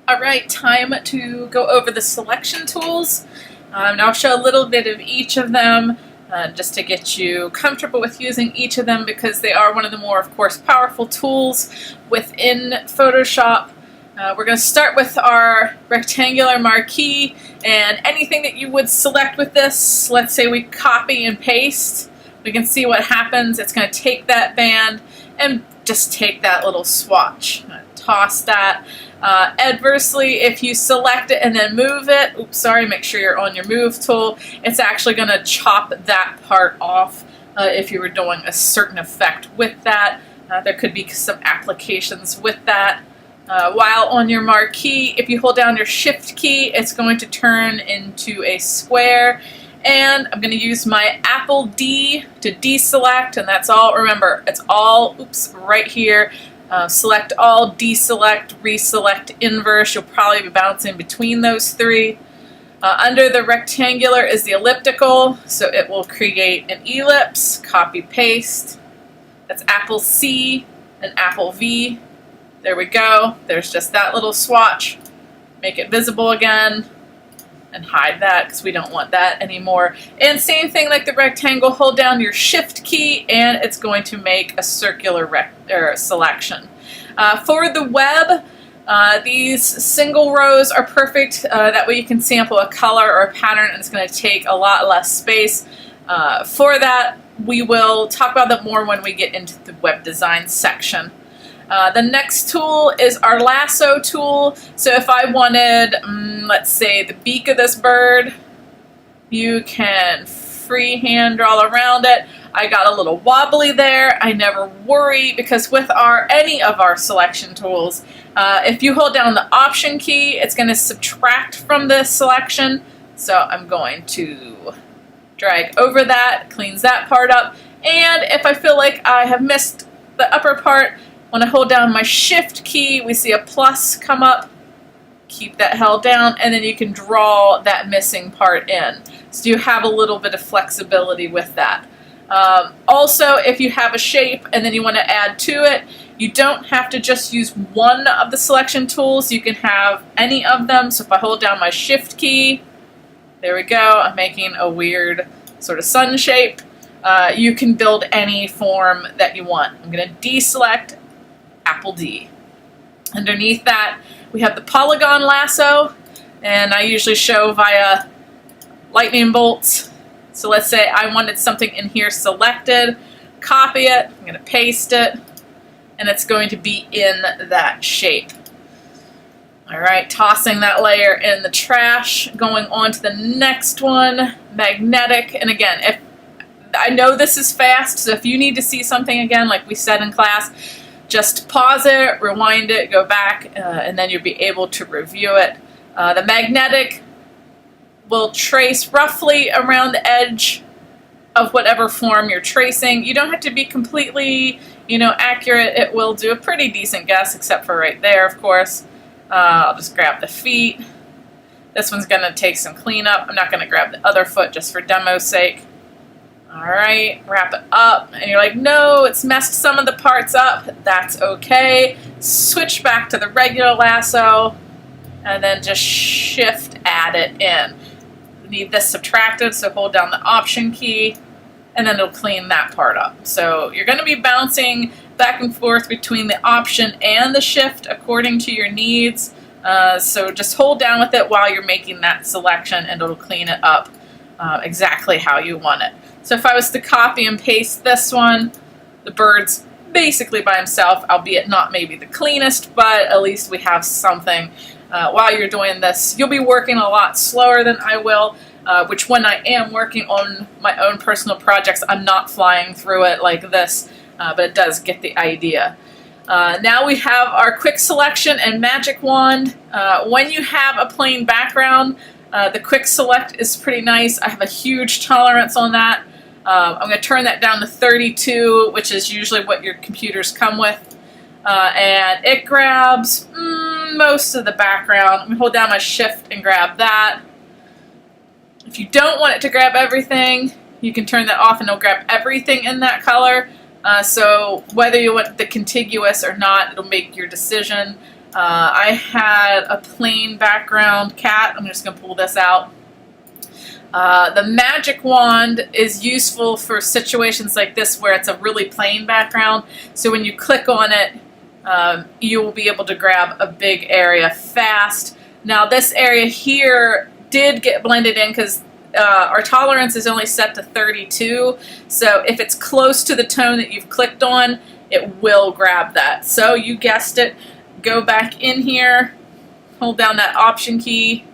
Alright, time to go over the selection tools. And I'll show a little bit of each of them just to get you comfortable with using each of them because they are one of the more, of course, powerful tools within Photoshop. We're going to start with our rectangular marquee, and anything that you would select with this, let's say we copy and paste, we can see what happens. It's going to take that band and just take that little swatch. Toss that. Adversely, if you select it and then move it, oops, sorry, make sure you're on your move tool, it's actually going to chop that part off if you were doing a certain effect with that. There could be some applications with that. While on your marquee, if you hold down your shift key, it's going to turn into a square. And I'm going to use my Apple D to deselect, and that's all. Remember, it's all, oops, right here. Select all, deselect, reselect, inverse. You'll probably be bouncing between those three. Under the rectangular is the elliptical, so it will create an ellipse. Copy, paste. That's Apple C and Apple V. There we go. There's just that little swatch. Make it visible again. And hide that because we don't want that anymore. And same thing like the rectangle, hold down your shift key and it's going to make a circular selection. For the web, these single rows are perfect. That way you can sample a color or a pattern and it's going to take a lot less space. For that, we will talk about that more when we get into the web design section. The next tool is our lasso tool. So if I wanted, let's say, the beak of this bird, you can freehand draw around it. I got a little wobbly there. I never worry because with any of our selection tools, if you hold down the Option key, it's going to subtract from the selection. So I'm going to drag over that, cleans that part up. And if I feel like I have missed the upper part, when I hold down my shift key, we see a plus come up. Keep that held down, and then you can draw that missing part in. So you have a little bit of flexibility with that. Also, if you have a shape and then you want to add to it, you don't have to just use one of the selection tools. You can have any of them. So if I hold down my shift key, there we go. I'm making a weird sort of sun shape. You can build any form that you want. I'm going to deselect Apple D. Underneath that, we have the polygon lasso, and I usually show via lightning bolts. So let's say I wanted something in here selected, copy it, I'm going to paste it, and it's going to be in that shape. Alright, tossing that layer in the trash, going on to the next one, magnetic, and again, if I know this is fast, so if you need to see something again, like we said in class, just pause it, rewind it, go back, and then you'll be able to review it. The magnetic will trace roughly around the edge of whatever form you're tracing. You don't have to be completely, accurate. It will do a pretty decent guess, except for right there, of course. I'll just grab the feet. This one's going to take some cleanup. I'm not going to grab the other foot just for demo's sake. Alright, wrap it up, and you're like, no, it's messed some of the parts up. That's okay. Switch back to the regular lasso, and then just shift add it in. You need this subtracted, so hold down the Option key, and then it'll clean that part up. So you're going to be bouncing back and forth between the Option and the Shift according to your needs. So just hold down with it while you're making that selection, and it'll clean it up exactly how you want it. So if I was to copy and paste this one, the bird's basically by himself, albeit not maybe the cleanest, but at least we have something. While you're doing this, you'll be working a lot slower than I will, which when I am working on my own personal projects, I'm not flying through it like this, but it does get the idea. Now we have our quick selection and magic wand. When you have a plain background, the quick select is pretty nice. I have a huge tolerance on that. I'm going to turn that down to 32, which is usually what your computers come with. And it grabs most of the background. I'm going to hold down my shift and grab that. If you don't want it to grab everything, you can turn that off and it'll grab everything in that color. So whether you want the contiguous or not, it'll make your decision. I had a plain background cat. I'm just going to pull this out. The magic wand is useful for situations like this where it's a really plain background. So when you click on it, you will be able to grab a big area fast. Now this area here did get blended in because our tolerance is only set to 32. So if it's close to the tone that you've clicked on, it will grab that. So you guessed it, go back in here, hold down that option key.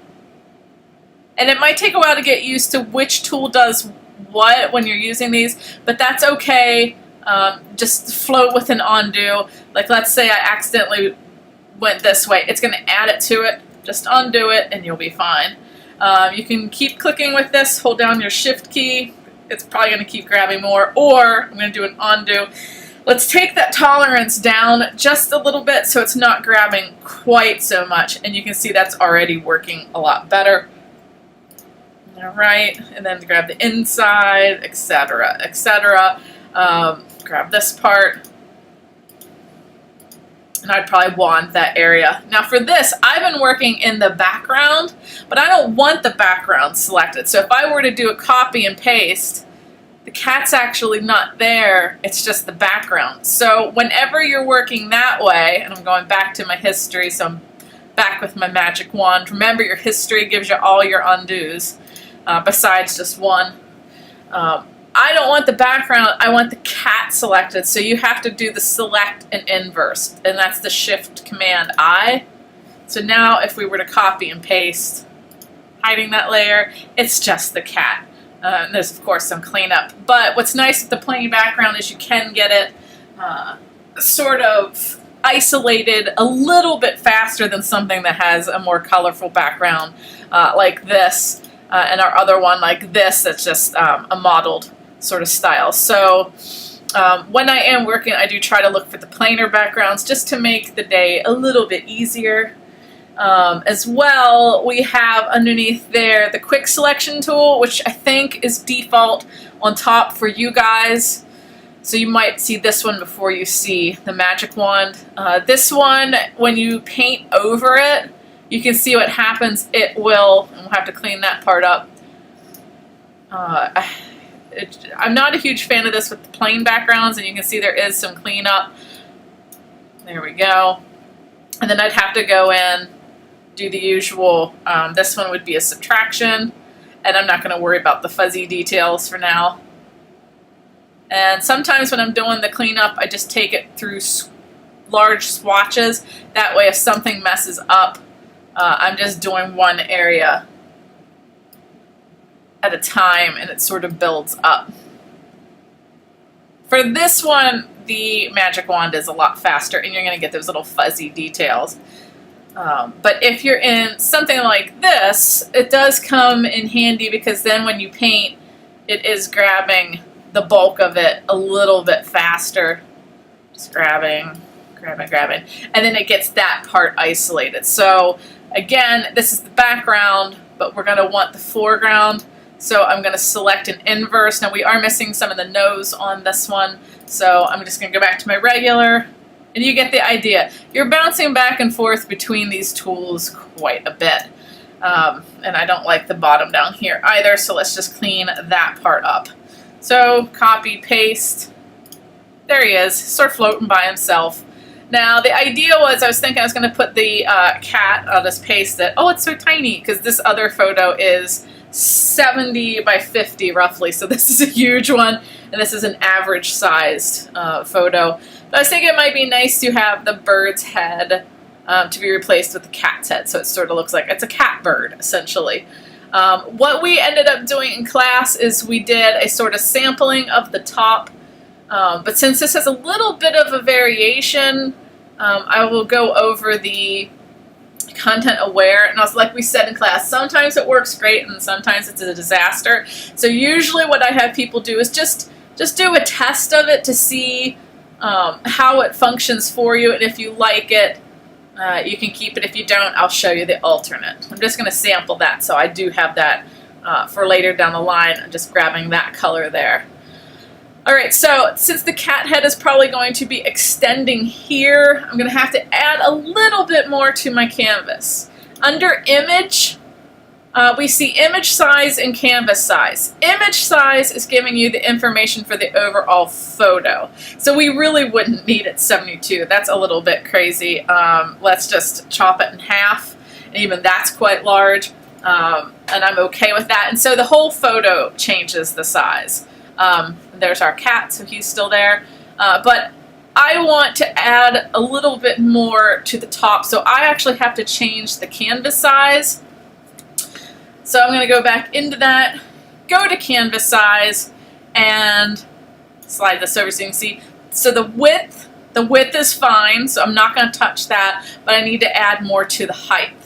And it might take a while to get used to which tool does what when you're using these, but that's okay. Just float with an undo. Like let's say I accidentally went this way. It's going to add it to it. Just undo it and you'll be fine. You can keep clicking with this. Hold down your shift key. It's probably going to keep grabbing more. Or I'm going to do an undo. Let's take that tolerance down just a little bit so it's not grabbing quite so much. And you can see that's already working a lot better. All right, and then grab the inside, etc., etc. Grab this part, and I'd probably want that area. Now for this, I've been working in the background, but I don't want the background selected. So if I were to do a copy and paste, the cat's actually not there, it's just the background. So whenever you're working that way, and I'm going back to my history, so I'm back with my magic wand. Remember, your history gives you all your undos. Besides just one. I don't want the background, I want the cat selected, so you have to do the select and inverse, and that's the shift command I. So now if we were to copy and paste, hiding that layer, it's just the cat. And there's of course some cleanup, but what's nice with the plain background is you can get it sort of isolated a little bit faster than something that has a more colorful background like this. And our other one like this, that's just a modeled sort of style. So when I am working, I do try to look for the plainer backgrounds just to make the day a little bit easier. As well, we have underneath there the quick selection tool, which I think is default on top for you guys. So you might see this one before you see the magic wand. This one, when you paint over it, you can see what happens. It will, and we'll have to clean that part up. I'm not a huge fan of this with the plain backgrounds, and you can see there is some cleanup. There we go. And then I'd have to go in, do the usual. This one would be a subtraction, and I'm not going to worry about the fuzzy details for now. And sometimes when I'm doing the cleanup, I just take it through large swatches. That way if something messes up, I'm just doing one area at a time and it sort of builds up. For this one, the magic wand is a lot faster and you're going to get those little fuzzy details. But if you're in something like this, it does come in handy because then when you paint, it is grabbing the bulk of it a little bit faster. Just grabbing, and then it gets that part isolated. So again, this is the background, but we're going to want the foreground. So I'm going to select an inverse. Now we are missing some of the nose on this one, so I'm just going to go back to my regular, and you get the idea. You're bouncing back and forth between these tools quite a bit. And I don't like the bottom down here either, so let's just clean that part up. So copy, paste. There he is, sort of floating by himself. Now, the idea was, I was thinking I was going to put the cat, I'll just paste it. Oh, it's so tiny, because this other photo is 70 by 50 roughly, so this is a huge one, and this is an average-sized photo. But I was thinking it might be nice to have the bird's head to be replaced with the cat's head, so it sort of looks like it's a cat bird, essentially. What we ended up doing in class is we did a sort of sampling of the top, but since this has a little bit of a variation, I will go over the content aware, and also, like we said in class, sometimes it works great and sometimes it's a disaster. So usually what I have people do is just do a test of it to see how it functions for you, and if you like it, you can keep it. If you don't, I'll show you the alternate. I'm just going to sample that, so I do have that for later down the line. I'm just grabbing that color there. All right, so since the cat head is probably going to be extending here, I'm going to have to add a little bit more to my canvas. Under image, we see image size and canvas size. Image size is giving you the information for the overall photo. So we really wouldn't need it 72. That's a little bit crazy. Let's just chop it in half, and even that's quite large, and I'm okay with that. And so the whole photo changes the size. There's our cat, so he's still there. But I want to add a little bit more to the top, so I actually have to change the canvas size. So I'm going to go back into that, go to canvas size, and slide this over so you can see. So the width is fine, so I'm not going to touch that, but I need to add more to the height.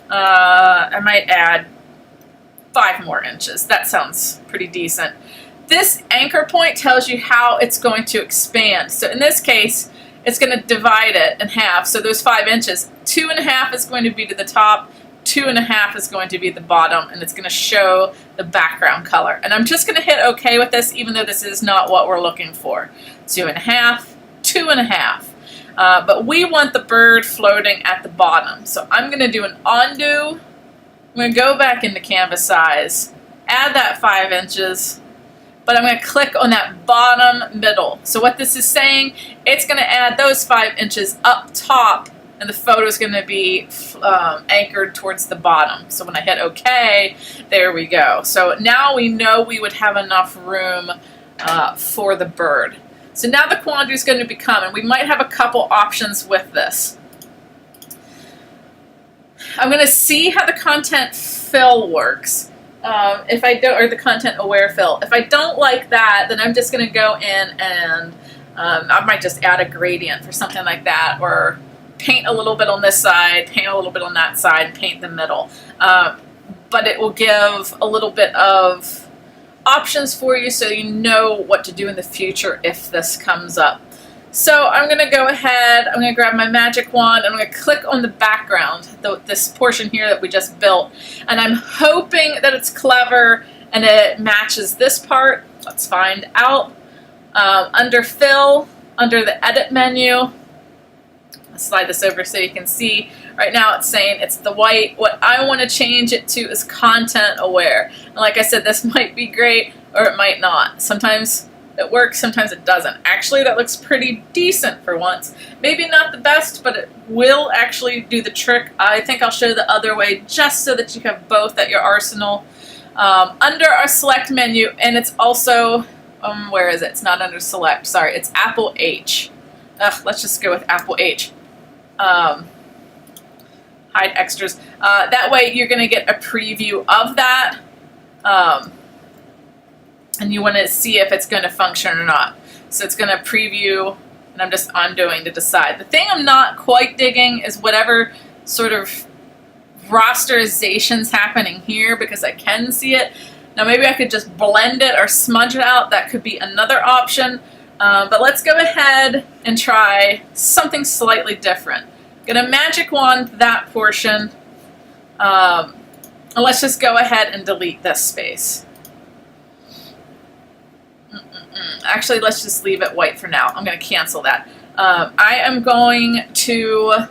I might add 5 more inches. That sounds pretty decent. This anchor point tells you how it's going to expand. So in this case, it's going to divide it in half. So those 5 inches, 2.5 is going to be to the top, 2.5 is going to be the bottom, and it's going to show the background color. And I'm just going to hit OK with this, even though this is not what we're looking for. 2.5, 2.5. But we want the bird floating at the bottom. So I'm going to do an undo. I'm going to go back into canvas size, add that 5 inches, but I'm going to click on that bottom middle. So what this is saying, it's going to add those 5 inches up top, and the photo is going to be anchored towards the bottom. So when I hit OK, there we go. So now we know we would have enough room for the bird. So now the quandary is going to become, and we might have a couple options with this. I'm going to see how the content fill works. If I don't, or the content aware fill. If I don't like that, then I'm just going to go in and I might just add a gradient for something like that, or paint a little bit on this side, paint a little bit on that side, paint the middle. But it will give a little bit of options for you so you know what to do in the future if this comes up. So I'm going to go ahead, I'm going to grab my magic wand, and I'm going to click on the background, this portion here that we just built. And I'm hoping that it's clever and it matches this part. Let's find out. Under fill, under the edit menu, let's slide this over so you can see. Right now it's saying it's the white. What I want to change it to is content aware. And like I said, this might be great or it might not. Sometimes it works, sometimes it doesn't. Actually, that looks pretty decent for once. Maybe not the best, but it will actually do the trick. I think I'll show the other way just so that you have both at your arsenal. Under our select menu, and it's also, where is it? It's not under select, sorry, it's Apple H. Let's just go with Apple H. Hide extras. That way you're going to get a preview of that. And you want to see if it's going to function or not. So it's going to preview, and I'm just undoing to decide. The thing I'm not quite digging is whatever sort of rasterization's happening here, because I can see it. Now maybe I could just blend it or smudge it out. That could be another option. But let's go ahead and try something slightly different. I'm going to magic wand that portion. And let's just go ahead and delete this space. Actually, let's just leave it white for now. I'm going to cancel that. I am going to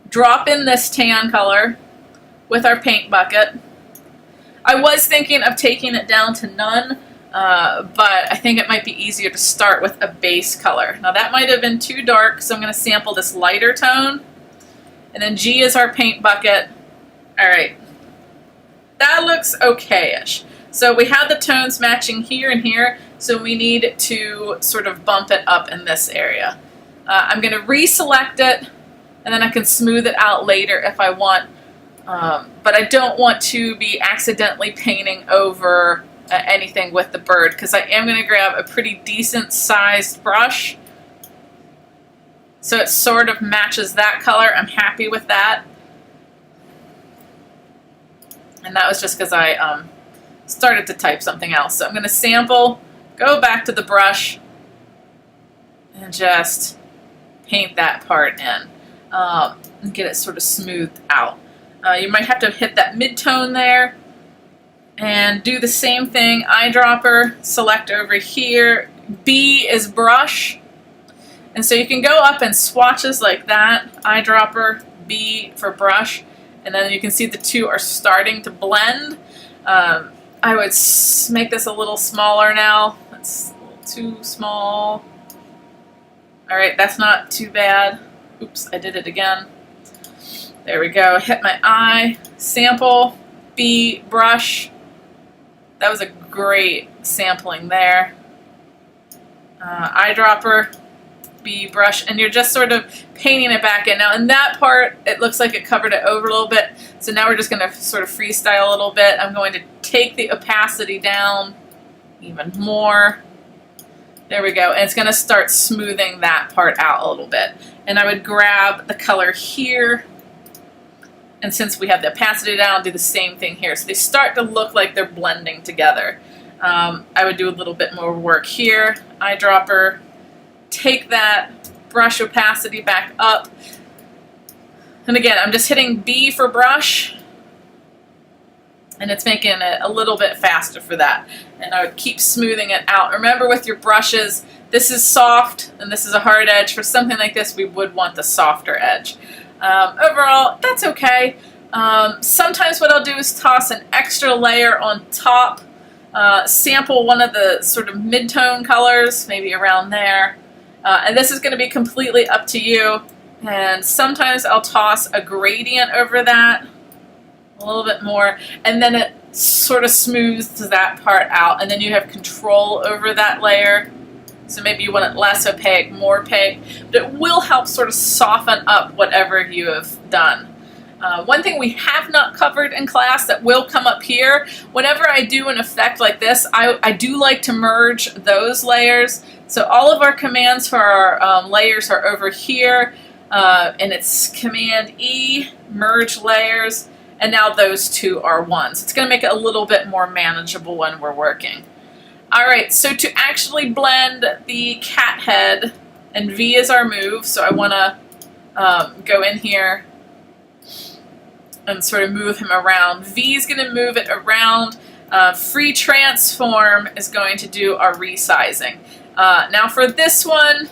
drop in this tan color with our paint bucket. I was thinking of taking it down to none, but I think it might be easier to start with a base color. Now that might have been too dark, so I'm going to sample this lighter tone. And then G is our paint bucket. All right. That looks okay-ish. So we have the tones matching here and here, so we need to sort of bump it up in this area. I'm going to reselect it, and then I can smooth it out later if I want, but I don't want to be accidentally painting over anything with the bird, because I am going to grab a pretty decent sized brush so it sort of matches that color. I'm happy with that. And that was just because I started to type something else. So I'm going to sample, go back to the brush, and just paint that part in and get it sort of smoothed out. You might have to hit that mid-tone there and do the same thing. Eyedropper, select over here, B is brush. And so you can go up in swatches like that, eyedropper, B for brush, and then you can see the two are starting to blend. I would make this a little smaller now. That's a little too small. All right, that's not too bad. Oops, I did it again. There we go, hit my eye, sample, B, brush. That was a great sampling there. Eyedropper, B, brush, and you're just sort of painting it back in. Now in that part, it looks like it covered it over a little bit, so now we're just going to sort of freestyle a little bit. I'm going to take the opacity down even more. There we go, and it's going to start smoothing that part out a little bit. And I would grab the color here, and since we have the opacity down, do the same thing here. So they start to look like they're blending together. I would do a little bit more work here. Eyedropper, take that brush opacity back up. And again, I'm just hitting B for brush, and it's making it a little bit faster for that. And I would keep smoothing it out. Remember with your brushes, this is soft and this is a hard edge. For something like this, we would want the softer edge. Overall, that's okay. Sometimes what I'll do is toss an extra layer on top, sample one of the sort of mid-tone colors, maybe around there. And this is going to be completely up to you. And sometimes I'll toss a gradient over that, a little bit more, and then it sort of smooths that part out, and then you have control over that layer. So maybe you want it less opaque, more opaque, but it will help sort of soften up whatever you have done. One thing we have not covered in class that will come up here, whenever I do an effect like this, I do like to merge those layers. So all of our commands for our layers are over here, and it's Command E, merge layers, and now those two are one. So it's going to make it a little bit more manageable when we're working. Alright, so to actually blend the cat head, and V is our move, so I want to go in here and sort of move him around. V is going to move it around. Free transform is going to do our resizing. Now for this one,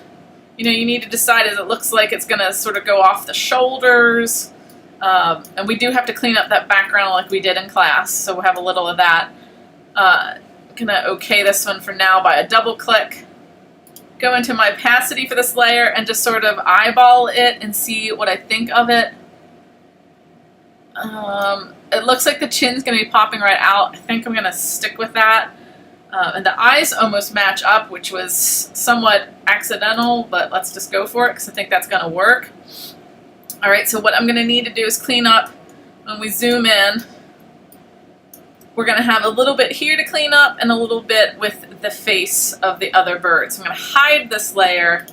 you need to decide as it looks like it's going to sort of go off the shoulders. And we do have to clean up that background like we did in class, so we'll have a little of that. I'm going to OK this one for now by a double click. Go into my opacity for this layer and just sort of eyeball it and see what I think of it. It looks like the chin's going to be popping right out. I think I'm going to stick with that. And the eyes almost match up, which was somewhat accidental, but let's just go for it because I think that's going to work. Alright, so what I'm going to need to do is clean up. When we zoom in, we're going to have a little bit here to clean up and a little bit with the face of the other bird. So I'm going to hide this layer,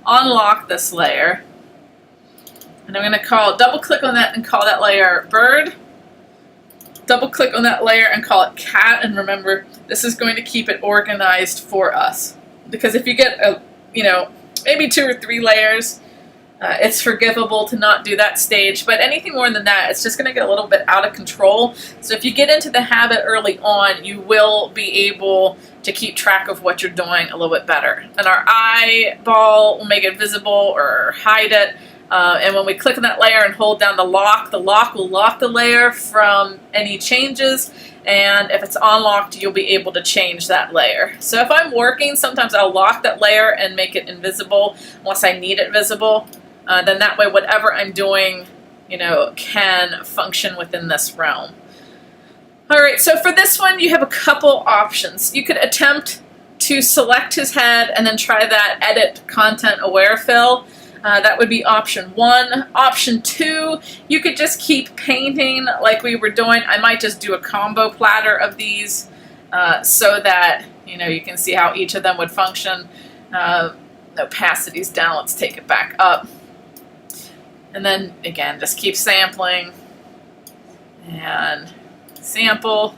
unlock this layer, and I'm going to double click on that and call that layer bird. Double click on that layer and call it cat, and remember, this is going to keep it organized for us. Because if you get maybe 2 or 3 layers, it's forgivable to not do that stage, but anything more than that, it's just going to get a little bit out of control. So if you get into the habit early on, you will be able to keep track of what you're doing a little bit better. And our eyeball will make it visible or hide it. And when we click on that layer and hold down the lock will lock the layer from any changes. And if it's unlocked, you'll be able to change that layer. So if I'm working, sometimes I'll lock that layer and make it invisible unless I need it visible. Then that way, whatever I'm doing, can function within this realm. All right, so for this one, you have a couple options. You could attempt to select his head and then try that edit content aware fill. That would be option 1. Option 2, you could just keep painting like we were doing. I might just do a combo platter of these so that you can see how each of them would function. The opacity's down. Let's take it back up. And then, again, just keep sampling and sample,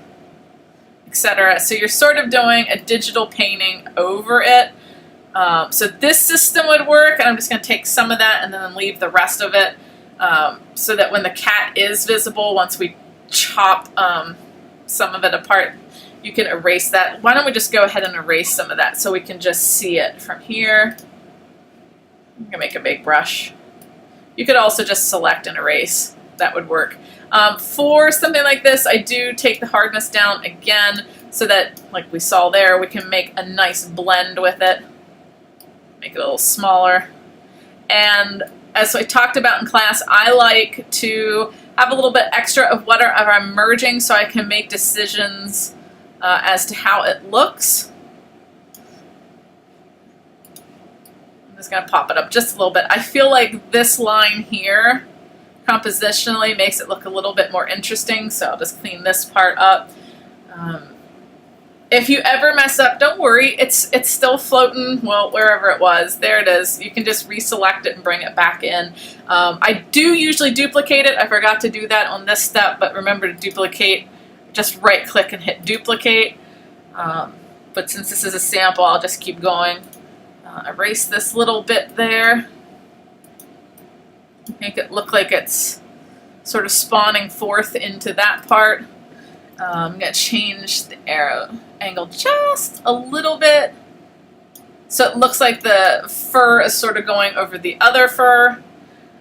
etc. So you're sort of doing a digital painting over it. So this system would work, and I'm just going to take some of that and then leave the rest of it so that when the cat is visible, once we chop some of it apart, you can erase that. Why don't we just go ahead and erase some of that so we can just see it from here. I'm gonna make a big brush. You could also just select and erase. That would work. For something like this, I do take the hardness down again so that, like we saw there, we can make a nice blend with it. Make it a little smaller. And as I talked about in class, I like to have a little bit extra of whatever I'm merging so I can make decisions as to how it looks. I'm just going to pop it up just a little bit. I feel like this line here compositionally makes it look a little bit more interesting, so I'll just clean this part up. If you ever mess up, don't worry, it's still floating, well, wherever it was. There it is. You can just reselect it and bring it back in. I do usually duplicate it. I forgot to do that on this step, but remember to duplicate. Just right click and hit duplicate. But since this is a sample, I'll just keep going. Erase this little bit there. Make it look like it's sort of spawning forth into that part. I'm going to change the arrow angle just a little bit so it looks like the fur is sort of going over the other fur.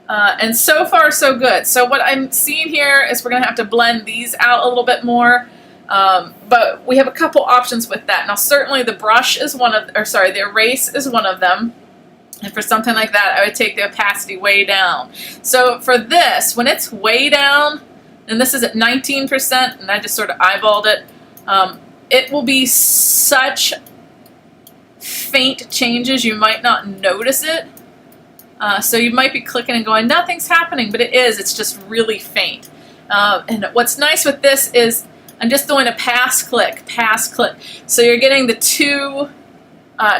And so far so good. So what I'm seeing here is we're going to have to blend these out a little bit more. But we have a couple options with that. Now certainly the brush is one of, or sorry, the erase is one of them. And for something like that, I would take the opacity way down. So for this, when it's way down, and this is at 19%, and I just sort of eyeballed it, it will be such faint changes you might not notice it. So you might be clicking and going, nothing's happening, but it is. It's just really faint. And what's nice with this is I'm just doing a pass click. So you're getting the two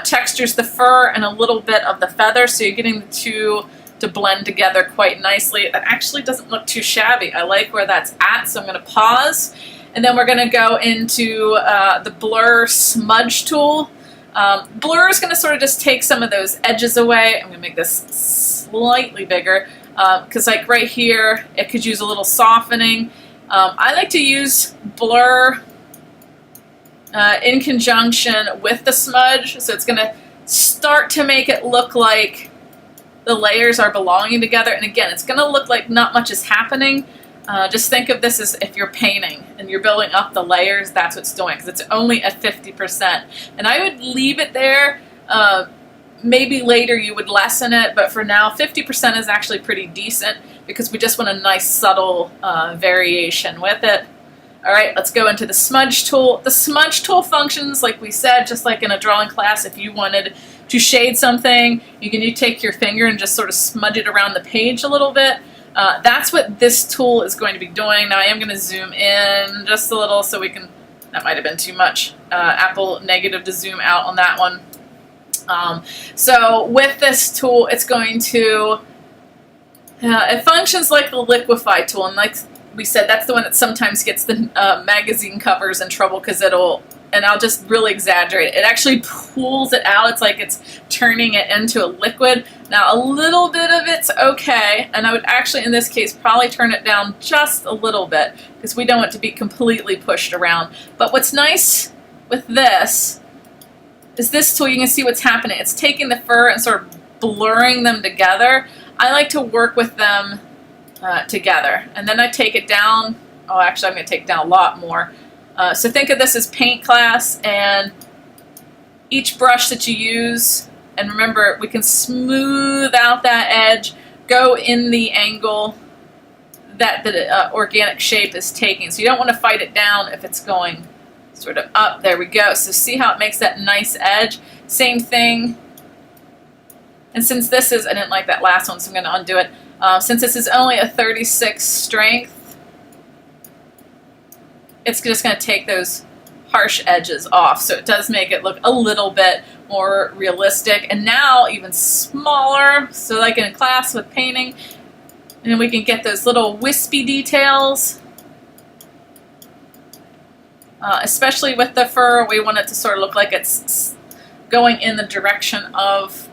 textures, the fur and a little bit of the feather, so you're getting the two to blend together quite nicely. It actually doesn't look too shabby. I like where that's at, so I'm going to pause. And then we're going to go into the blur smudge tool. Blur is going to sort of just take some of those edges away. I'm going to make this slightly bigger because like right here, it could use a little softening. I like to use blur in conjunction with the smudge, so it's going to start to make it look like the layers are belonging together. And again, it's going to look like not much is happening. Just think of this as if you're painting and you're building up the layers, that's what it's doing, because it's only at 50%. And I would leave it there. Maybe later you would lessen it, but for now 50% is actually pretty decent because we just want a nice subtle variation with it. All right, let's go into the smudge tool. The smudge tool functions, like we said, just like in a drawing class. If you wanted to shade something, you take your finger and just sort of smudge it around the page a little bit. That's what this tool is going to be doing. Now I am going to zoom in just a little so we can, that might have been too much. Apple negative to zoom out on that one. So with this tool, it's going to, it functions like the liquify tool, and like we said, that's the one that sometimes gets the magazine covers in trouble because it'll, and I'll just really exaggerate it. It actually pulls it out. It's like it's turning it into a liquid. Now a little bit of it's okay, and I would actually in this case probably turn it down just a little bit because we don't want it to be completely pushed around. But what's nice with this is this tool, you can see what's happening. It's taking the fur and sort of blurring them together. I like to work with them together, and then I take it down. Oh, actually I'm going to take down a lot more. So think of this as paint class, and each brush that you use, and remember we can smooth out that edge, go in the angle that the organic shape is taking. So you don't want to fight it down if it's going sort of up. There we go. So see how it makes that nice edge? Same thing. And since this is, I didn't like that last one, so I'm going to undo it. Since this is only a 36 strength, it's just going to take those harsh edges off. So it does make it look a little bit more realistic. And now even smaller, so like in a class with painting, and we can get those little wispy details. Especially with the fur, we want it to sort of look like it's going in the direction of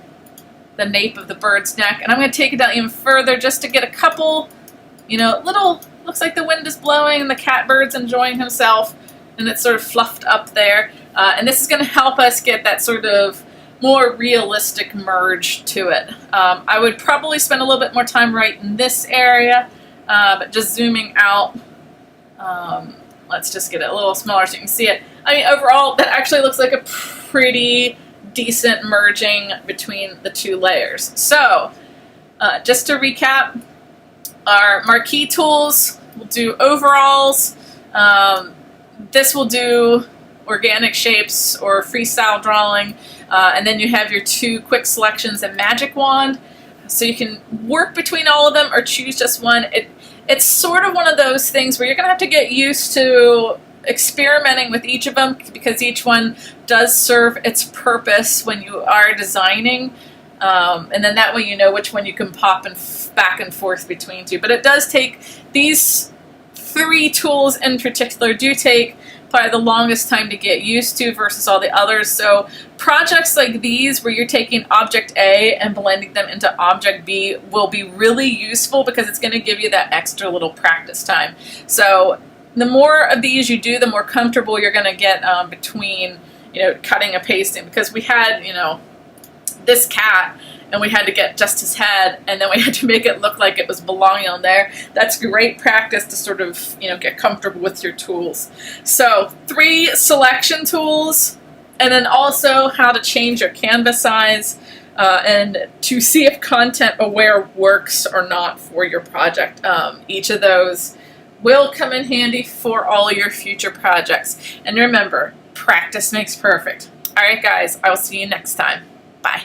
the nape of the bird's neck. And I'm going to take it down even further just to get a couple, little, looks like the wind is blowing and the catbird's enjoying himself. and it's sort of fluffed up there. And this is going to help us get that sort of more realistic merge to it. I would probably spend a little bit more time right in this area, but just zooming out, let's just get it a little smaller so you can see it. I mean, overall, that actually looks like a pretty decent merging between the two layers. So, just to recap, our marquee tools will do overalls. This will do organic shapes or freestyle drawing. And then you have your two quick selections and magic wand. So you can work between all of them or choose just one. It's sort of one of those things where you're going to have to get used to experimenting with each of them, because each one does serve its purpose when you are designing. And then that way you know which one you can pop back and forth between two. But it does take, these three tools in particular do take probably the longest time to get used to versus all the others. So projects like these where you're taking object A and blending them into object B will be really useful, because it's going to give you that extra little practice time. So the more of these you do, the more comfortable you're going to get between, you know, cutting and pasting. Because we had, you know, this cat, and we had to get just his head, and then we had to make it look like it was belonging on there. That's great practice to sort of, you know, get comfortable with your tools. So 3 selection tools, and then also how to change your canvas size, and to see if content aware works or not for your project. Each of those will come in handy for all your future projects. And remember, practice makes perfect. All right, guys, I will see you next time. Bye.